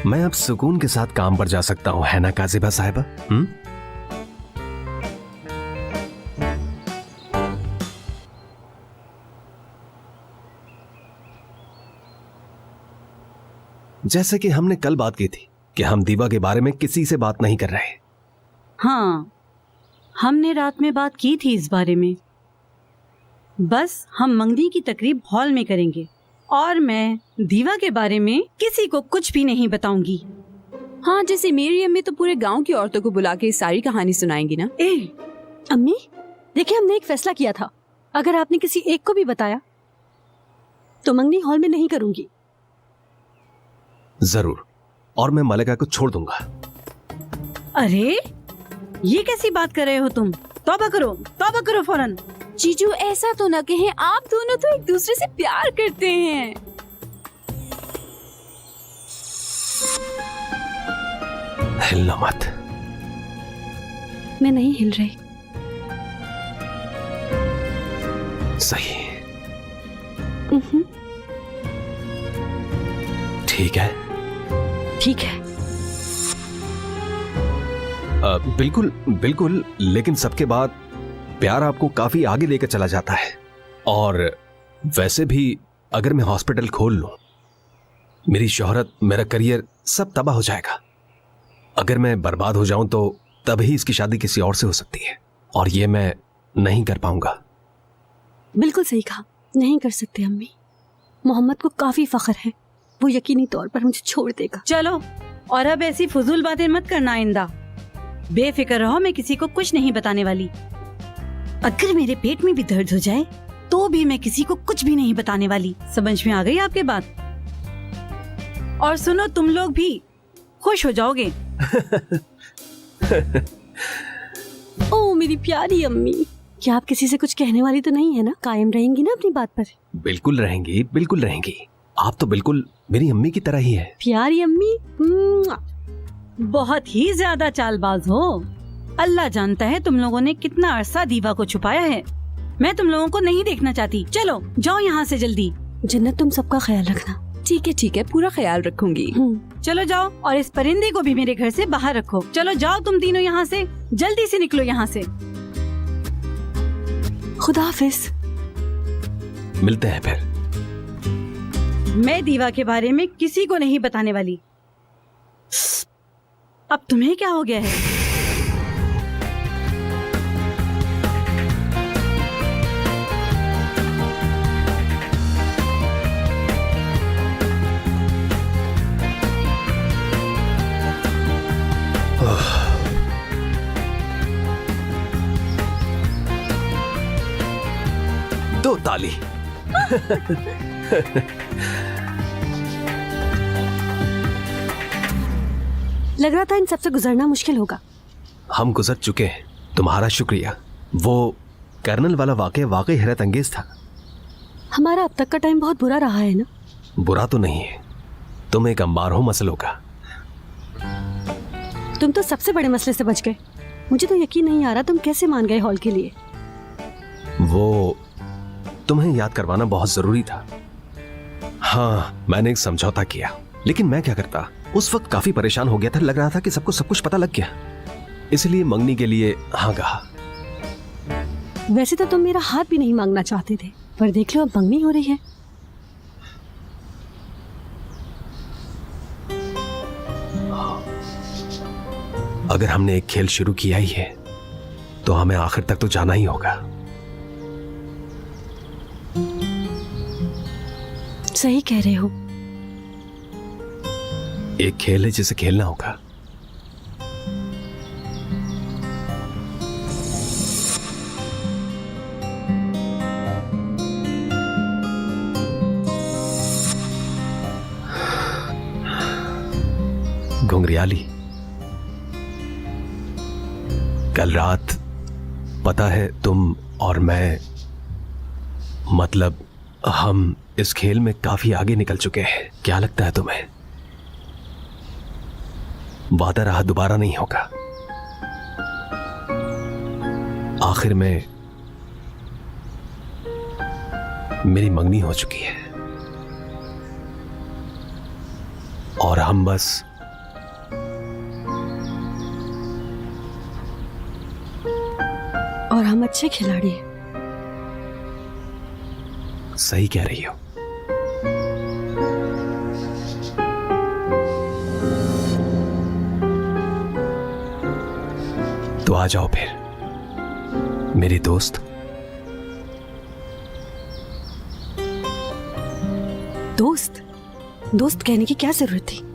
मैं अब सुकून के साथ काम पर जा सकता हूँ, है ना काजिबा साहिबा? जैसे कि हमने कल बात की थी कि हम दीवा के बारे में किसी से बात नहीं कर रहे। हाँ, हमने रात में बात की थी इस बारे में। बस हम मंगनी की तकरीब हॉल में करेंगे और मैं दीवा के बारे में किसी को कुछ भी नहीं बताऊंगी। हाँ, जैसे मेरी अम्मी तो पूरे गांव की औरतों को बुला के सारी कहानी सुनाएंगी ना। अम्मी, देखिए हमने एक फैसला किया था, अगर आपने किसी एक को भी बताया तो मंगनी हॉल में नहीं करूंगी। जरूर, और मैं मलिका को छोड़ दूंगा। अरे ये कैसी बात कर रहे हो तुम? तौबा करो फौरन। जीजू ऐसा तो ना कहें, आप दोनों तो एक दूसरे से प्यार करते हैं। हिलना मत। मैं नहीं हिल रही। सही। ठीक है। ठीक है। बिल्कुल बिल्कुल, लेकिन सबके बाद प्यार आपको काफी आगे लेकर चला जाता है। और वैसे भी अगर मैं हॉस्पिटल खोल लूं, मेरी शोहरत, मेरा करियर सब तबाह हो जाएगा। अगर मैं बर्बाद हो जाऊं तो तभी इसकी शादी किसी और से हो सकती है, और ये मैं नहीं कर पाऊंगा। बिल्कुल सही कहा, नहीं कर सकते अम्मी। मोहम्मद को काफी फख्र है, वो यकीनी तौर पर मुझे छोड़ देगा। चलो, और अब ऐसी फजूल बातें मत करना आइंदा। बेफिक्र रहो, मैं किसी को कुछ नहीं बताने वाली। अगर मेरे पेट में भी दर्द हो जाए तो भी मैं किसी को कुछ भी नहीं बताने वाली। समझ में आ गई आपके बात? और सुनो, तुम लोग भी खुश हो जाओगे। ओ मेरी प्यारी अम्मी, क्या आप किसी से कुछ कहने वाली तो नहीं है ना? कायम रहेंगी ना अपनी बात पर? बिल्कुल रहेंगी, बिल्कुल रहेंगी। आप तो बिल्कुल मेरी अम्मी की तरह ही है। प्यारी अम्मी। बहुत ही ज्यादा चालबाज हो। अल्लाह जानता है तुम लोगों ने कितना अरसा दीवा को छुपाया है। मैं तुम लोगों को नहीं देखना चाहती। चलो जाओ यहाँ से जल्दी। जन्नत, तुम सबका ख्याल रखना। ठीक है, पूरा ख्याल रखूंगी। चलो जाओ, और इस परिंदे को भी मेरे घर से बाहर रखो। चलो जाओ तुम तीनों यहाँ से, जल्दी से निकलो यहाँ से। खुदा हाफिज। मिलते हैं फिर। मैं दीवा के बारे में किसी को नहीं बताने वाली। अब तुम्हें क्या हो गया है? दो ताली। लग रहा था इन सबसे गुजरना मुश्किल होगा। हम गुजर चुके हैं, तुम्हारा शुक्रिया। वो कर्नल वाला वाकया वाकई हैरत अंगेज था। हमारा अब तक का टाइम बहुत बुरा रहा है ना? बुरा तो नहीं है, तुम एक अंबार हो मसलों का। तुम तो सबसे बड़े मसले से बच गए। मुझे तो यकीन नहीं आ रहा तुम कैसे मान गए हॉल के लिए। वो तुम्हें याद करवाना बहुत जरूरी था। हाँ, मैंने एक समझौता किया, लेकिन मैं क्या करता, उस वक्त काफी परेशान हो गया था। लग रहा था कि सबको सब कुछ पता लग गया, इसलिए मंगनी के लिए हाँ कहा। वैसे तो तुम मेरा हाथ भी नहीं मांगना चाहते थे, पर देख लो अब मंगनी हो रही है। अगर हमने एक खेल शुरू किया ही है तो हमें आखिर तक तो जाना ही होगा। सही कह रहे हो। एक खेल है जिसे खेलना होगा। घुंघरियाली, कल रात पता है तुम और मैं, मतलब हम इस खेल में काफी आगे निकल चुके हैं। क्या लगता है तुम्हें? वादा रहा दोबारा नहीं होगा। आखिर में मेरी मंगनी हो चुकी है और हम बस हम अच्छे खिलाड़ी हैं। सही कह रही हो। तो आ जाओ फिर मेरी दोस्त। दोस्त? दोस्त कहने की क्या जरूरत थी?